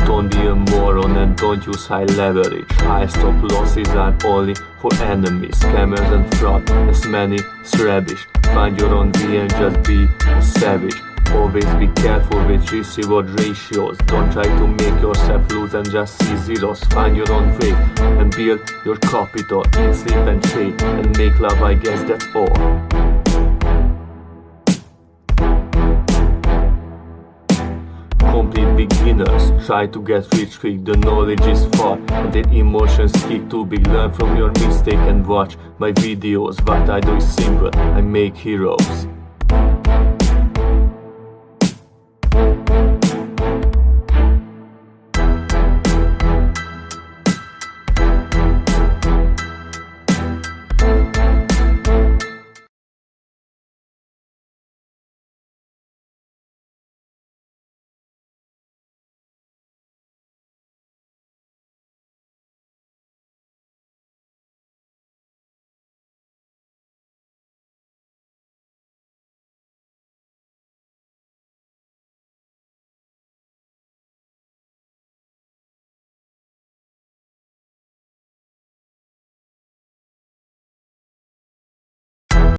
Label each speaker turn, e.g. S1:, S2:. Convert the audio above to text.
S1: Don't be a moron and don't use high leverage. High stop losses are only for enemies. Scammers and fraud, as many as rubbish. Find your own way and just be a savage. Always be careful with risk-reward ratios. Don't try to make yourself lose and just see zeros. Find your own way and build your capital. Eat, sleep and trade and make love, I guess that's all. Complete beginners try to get rich quick. The knowledge is far and their emotions kick too big. Learn from your mistake and watch my videos. What I do is simple, I make heroes.